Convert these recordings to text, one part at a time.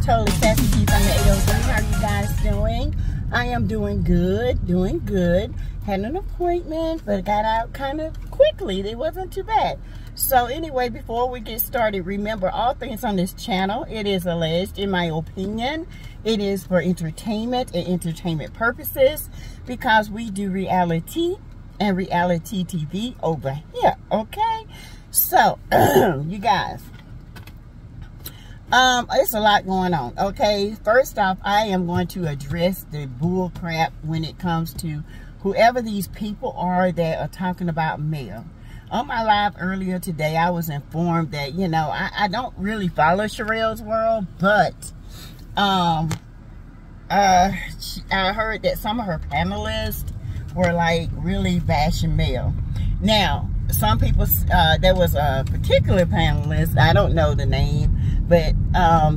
Totally Sassy T from the 803. How are you guys doing? I am doing good, Had an appointment, but got out kind of quickly. It wasn't too bad. So anyway, before we get started, remember all things on this channel, it is alleged, in my opinion, it is for entertainment and entertainment purposes, because we do reality and reality TV over here, okay? So, you guys, it's a lot going on, okay? First off, I am going to address the bull crap when it comes to whoever these people are that are talking about Mel. On my live earlier today, I was informed that, you know, I don't really follow Sherelle's world, but I heard that some of her panelists were like really bashing Mel. Now, some people, there was a particular panelist, I don't know the name, but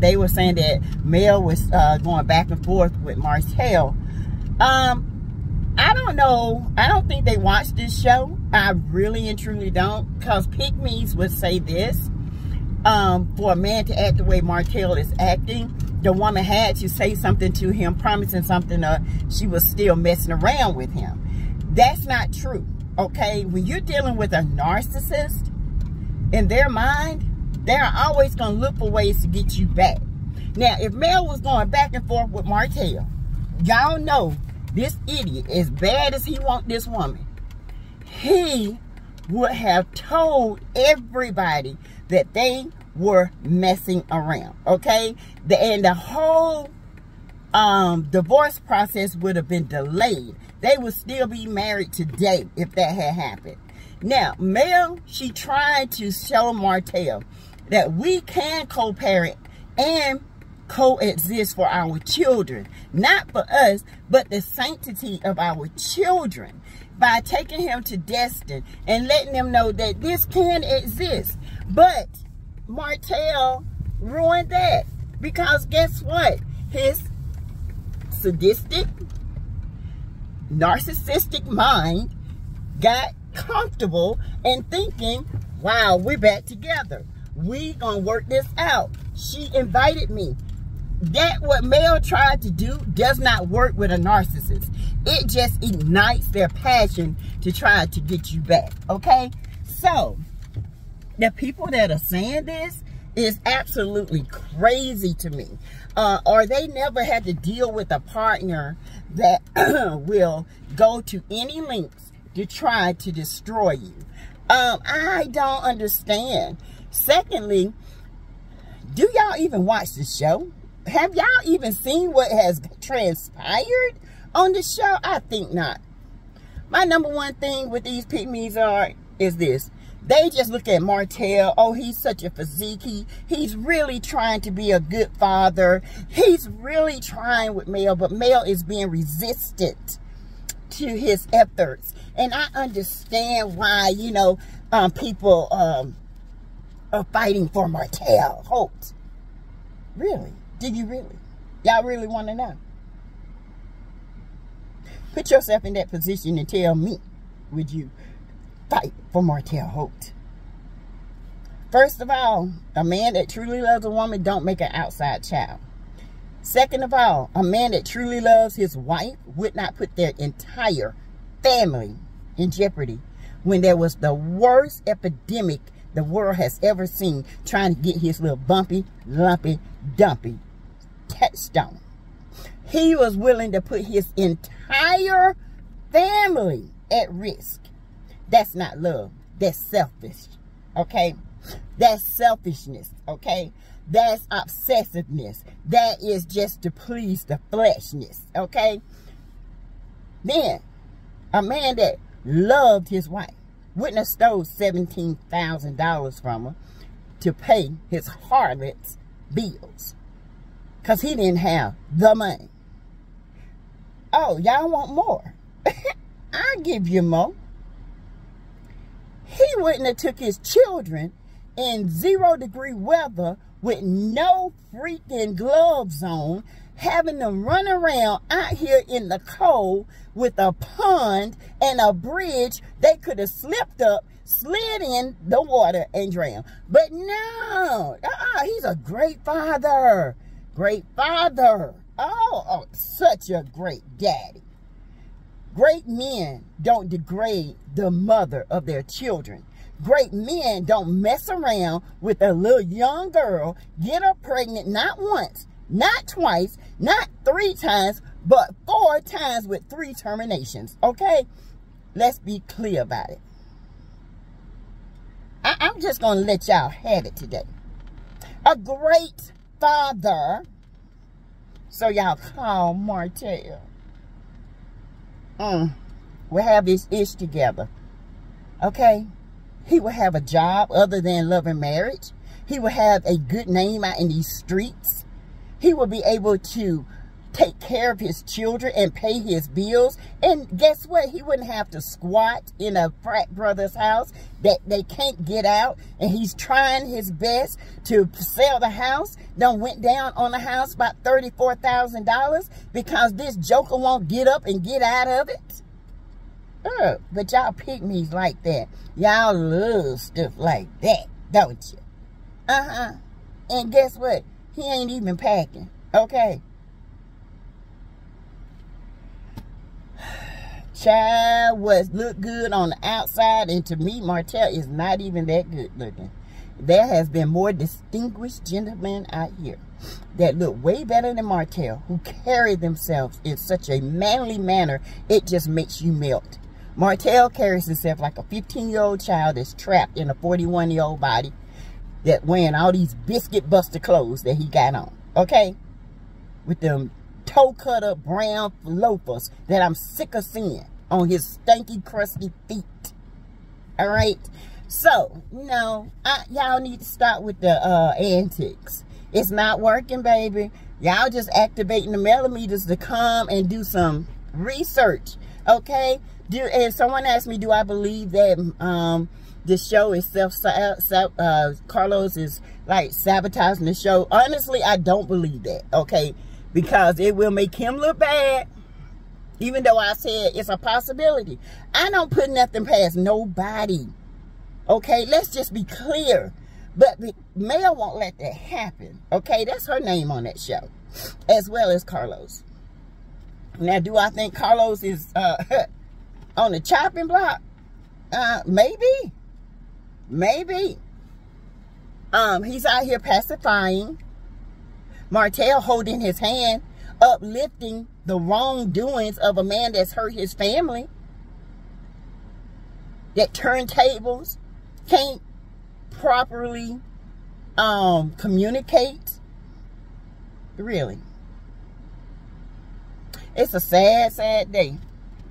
they were saying that Mel was going back and forth with Martell. I don't know. I don't think they watched this show. I really and truly don't. Because Pygmies would say this. For a man to act the way Martell is acting, the woman had to say something to him, promising something, she was still messing around with him. That's not true. Okay? When you're dealing with a narcissist, in their mind, they're always going to look for ways to get you back. Now, if Mel was going back and forth with Martell, y'all know this idiot, as bad as he wants this woman, he would have told everybody that they were messing around, okay? And the whole divorce process would have been delayed. They would still be married today if that had happened. Now, Mel, she tried to show Martell that we can co-parent and coexist for our children, not for us, but the sanctity of our children, by taking him to Destin and letting them know that this can exist. But Martell ruined that, because guess what? His sadistic, narcissistic mind got comfortable and thinking, wow, we're back together, we gonna work this out. She invited me. That what Mel tried to do does not work with a narcissist. It just ignites their passion to try to get you back, okay? So, the people that are saying this is absolutely crazy to me. Or they never had to deal with a partner that will go to any lengths to try to destroy you. I don't understand. Secondly, do y'all even watch the show? Have y'all even seen what has transpired on the show? I think not. My number one thing with these Pygmies is this. They just look at Martell. Oh, he's such a physique. He's really trying to be a good father. He's really trying with Mel, but Mel is being resistant to his efforts. And I understand why, you know, people are fighting for Martell. Holt. Really? Did you really? Y'all really want to know? Put yourself in that position and tell me, would you fight for Martell Holt? First of all, a man that truly loves a woman don't make an outside child. Second of all, a man that truly loves his wife would not put their entire family in jeopardy when there was the worst epidemic the world has ever seen, trying to get his little bumpy, lumpy, dumpy touchstone. He was willing to put his entire family at risk. That's not love. That's selfish. Okay? That's selfishness. Okay? That's obsessiveness. That is just to please the fleshness. Okay? Then, a man that loved his wife wouldn't have stole $17,000 from her to pay his harlot's bills, because he didn't have the money. Oh, y'all want more? I'll give you more. He wouldn't have took his children in 0-degree weather with no freaking gloves on, having them run around out here in the cold with a pond and a bridge. They could have slipped up, slid in the water, and drowned. But no, he's a great father. great father. Oh, such a great daddy. Great men don't degrade the mother of their children. Great men don't mess around with a little young girl, get her pregnant not once, not twice, not 3 times, but 4 times with 3 terminations. Okay? Let's be clear about it. I'm just going to let y'all have it today. A great father. So y'all call Martell. We'll have this ish together. Okay? He will have a job other than love and marriage. He will have a good name out in these streets. He will be able to take care of his children and pay his bills. And guess what? He wouldn't have to squat in a frat brother's house that they can't get out. And he's trying his best to sell the house. Done went down on the house about $34,000 because this joker won't get up and get out of it. But y'all pygmies like that. Y'all love stuff like that, don't you? And guess what? He ain't even packing. Okay? Child look good on the outside, and to me, Martell is not even that good looking. There has been more distinguished gentlemen out here that look way better than Martell, who carry themselves in such a manly manner, it just makes you melt. Martell carries himself like a 15-year-old child that's trapped in a 41-year-old body that wearing all these biscuit buster clothes that he got on. Okay? With them toe-cutter brown loafers that I'm sick of seeing on his stanky, crusty feet. All right? So, no, y'all need to stop with the antics. It's not working, baby. Y'all just activating the millimeters to come and do some research. Okay? And someone asked me, do I believe that the show is Carlos is like sabotaging the show? Honestly, I don't believe that. Okay? Because it will make him look bad. Even though I said it's a possibility. I don't put nothing past nobody. Okay? Let's just be clear. But Mel won't let that happen. Okay? That's her name on that show. As well as Carlos. Now, do I think Carlos is on the chopping block? Maybe. Maybe. He's out here pacifying. Martell holding his hand, uplifting the wrongdoings of a man that's hurt his family, that turntables, can't properly communicate. Really. It's a sad, sad day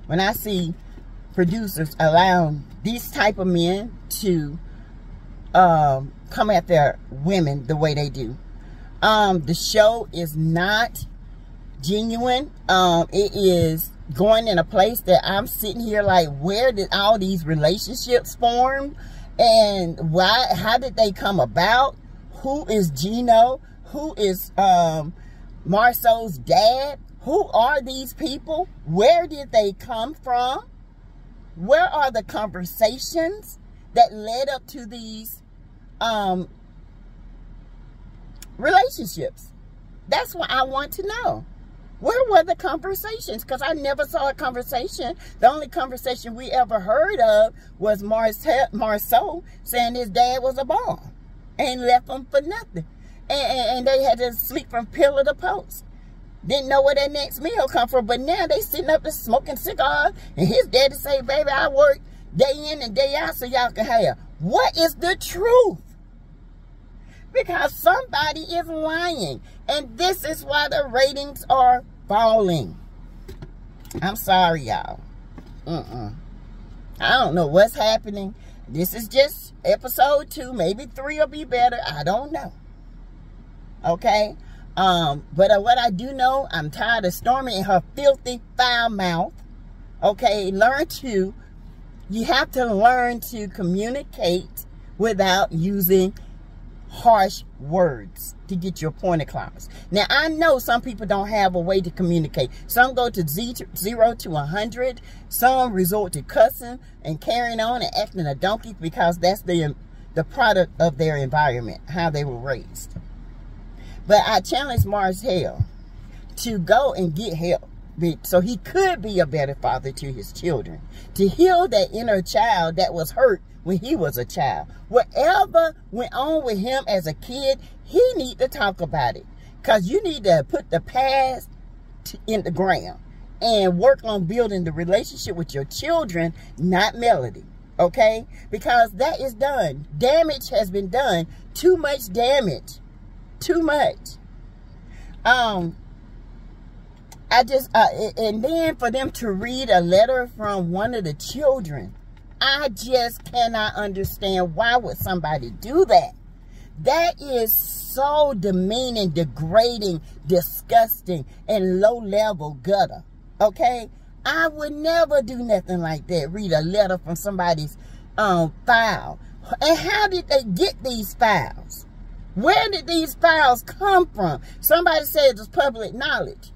when I see producers allowing these type of men to come at their women the way they do. The show is not genuine. It is going in a place that I'm sitting here like, where did all these relationships form? And why? How did they come about? Who is Gino? Who is Marceau's dad? Who are these people? Where did they come from? Where are the conversations that led up to these relationships? That's what I want to know. Where were the conversations? Because I never saw a conversation. The only conversation we ever heard of was Marceau saying his dad was a bomb and left him for nothing. And they had to sleep from pillar to post. Didn't know where their next meal come from. But now they sitting up there smoking cigars. And his daddy say, baby, I work day in and day out so y'all can have. What is the truth? Because somebody is lying. And this is why the ratings are falling. I'm sorry, y'all. I don't know what's happening. This is just episode 2. Maybe 3 will be better. I don't know. Okay? But what I do know, I'm tired of Stormy and her filthy, foul mouth. Okay? You have to learn to communicate without using harsh words to get your point across. Now, I know some people don't have a way to communicate. Some go to 0 to 100. Some resort to cussing and carrying on and acting a donkey because that's the product of their environment, how they were raised. But I challenge Martell to go and get help, so he could be a better father to his children, to heal that inner child that was hurt when he was a child. Whatever went on with him as a kid, he need to talk about it, because you need to put the past in the ground and work on building the relationship with your children, not Melody, okay? Because that is done. Damage has been done. Too much damage. Too much. And then for them to read a letter from one of the children, I just cannot understand, why would somebody do that? That is so demeaning, degrading, disgusting, and low-level gutter, okay? I would never do nothing like that, read a letter from somebody's file. And how did they get these files? Where did these files come from? Somebody said it was public knowledge.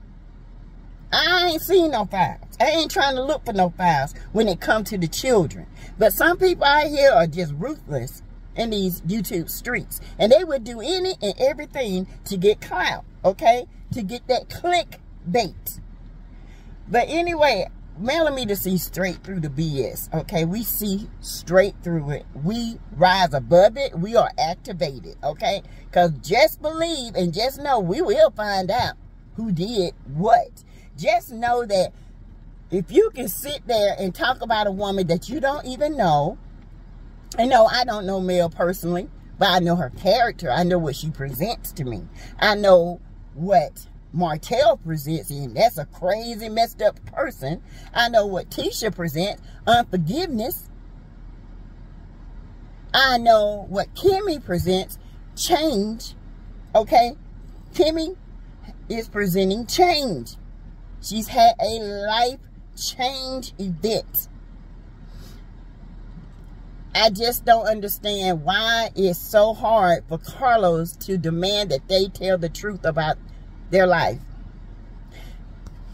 I ain't seen no files. I ain't trying to look for no files when it comes to the children. But some people out here are just ruthless in these YouTube streets. And they would do any and everything to get clout, okay? To get that clickbait. But anyway, Melody sees straight through the BS, okay? We see straight through it. We rise above it. We are activated, okay? Because just believe and just know we will find out who did what. Just know that if you can sit there and talk about a woman that you don't even know, and no, I don't know Mel personally, but I know her character. I know what she presents to me. I know what Martell presents, and that's a crazy, messed up person. I know what Tisha presents, unforgiveness. I know what Kimmy presents, change. Okay? Kimmy is presenting change. She's had a life change event. I just don't understand why it's so hard for Carlos to demand that they tell the truth about their life.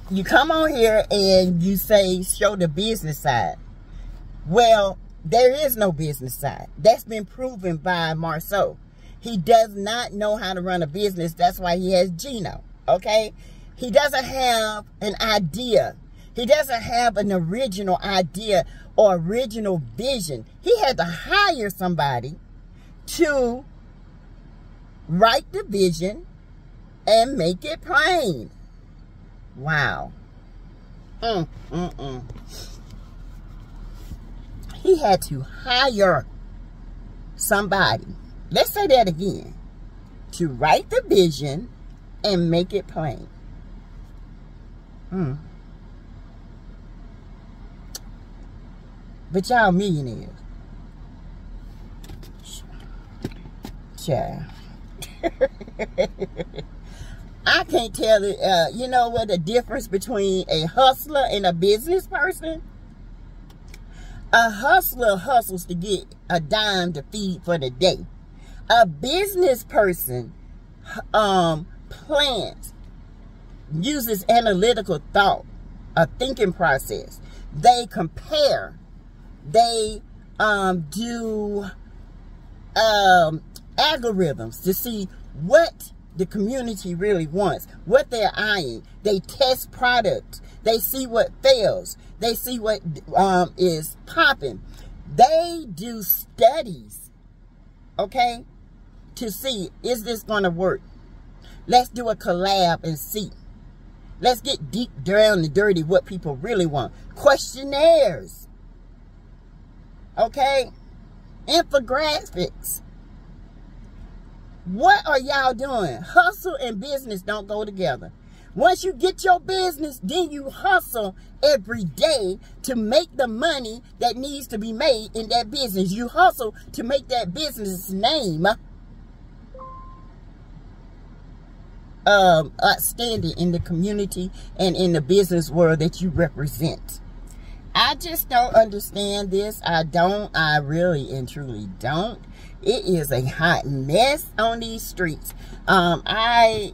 You come on here and you say, show the business side. Well, there is no business side. That's been proven by Marceau. He does not know how to run a business. That's why he has Gino, okay? He doesn't have an idea. He doesn't have an original idea or original vision. He had to hire somebody to write the vision and make it plain. Wow. He had to hire somebody. Let's say that again. To write the vision and make it plain. But y'all millionaires. Child. I can't tell it. You know what the difference between a hustler and a business person? A hustler hustles to get a dime to feed for the day. A business person plans, uses analytical thought, a thinking process. They compare. They do algorithms to see what the community really wants, what they're eyeing. They test products. They see what fails. They see what is popping. They do studies, okay, to see, is this going to work? Let's do a collab and see. Let's get deep down and dirty what people really want. Questionnaires, okay, infographics. What are y'all doing? Hustle and business don't go together. Once you get your business, then you hustle every day to make the money that needs to be made in that business. You hustle to make that business name outstanding in the community and in the business world that you represent. I just don't understand this. I really and truly don't. It is a hot mess on these streets. I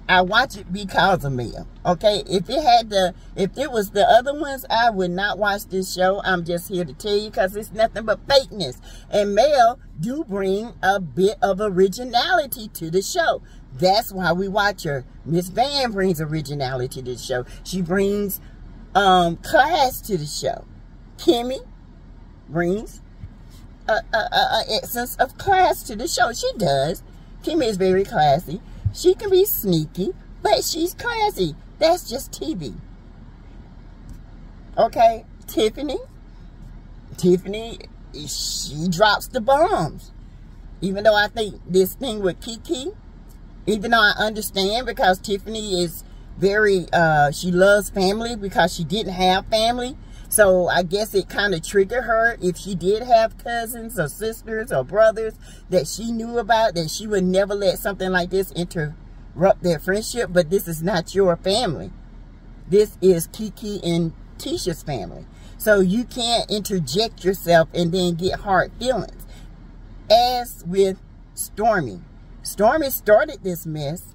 I watch it because of Mel. Okay, if it was the other ones, I would not watch this show. I'm just here to tell you because it's nothing but fakeness. And Mel do bring a bit of originality to the show. That's why we watch her. Miss Van brings originality to the show. She brings class to the show. Kimmy brings a essence of class to the show. She does. Kimmy is very classy. She can be sneaky, but she's classy. That's just TV. Okay, Tiffany, she drops the bombs. Even though I think this thing with Kiki, even though I understand because Tiffany is very, she loves family because she didn't have family. So I guess it kind of triggered her if she did have cousins or sisters or brothers that she knew about, that she would never let something like this interrupt their friendship. But this is not your family. This is Kiki and Tisha's family. So you can't interject yourself and then get hard feelings. As with Stormy. Stormy started this mess.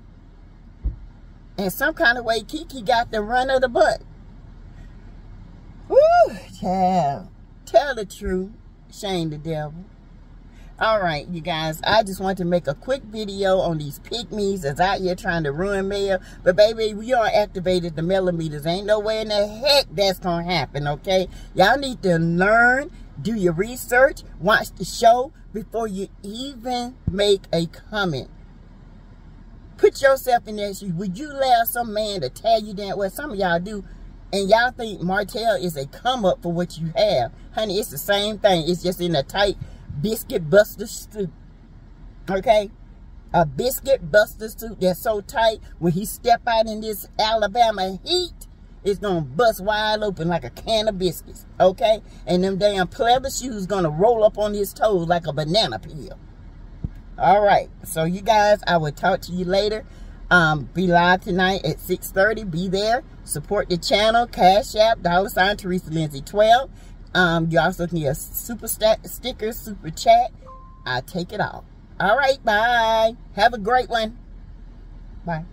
And some kind of way Kiki got the run of the butt. Woo, child. Tell the truth. Shame the devil. Alright, you guys. I just want to make a quick video on these pygmies that's out here trying to ruin Mel. But baby, we are activated the millimeters. Ain't no way in the heck that's going to happen, okay? Y'all need to learn, do your research, watch the show before you even make a comment. Put yourself in their shoes. Would you allow some man to tell you that? Well, some of y'all do. And y'all think Martell is a come up for what you have. Honey, it's the same thing. It's just in a tight biscuit buster suit. Okay? A biscuit buster suit that's so tight, when he step out in this Alabama heat, it's going to bust wide open like a can of biscuits. Okay? And them damn pleather shoes going to roll up on his toes like a banana peel. Alright. So you guys, I will talk to you later. Be live tonight at 6:30. Be there. Support the channel. Cash App, $ Teresa Lindsay 12. You also can get a super sticker, super chat. I take it all. All right, bye. Have a great one. Bye.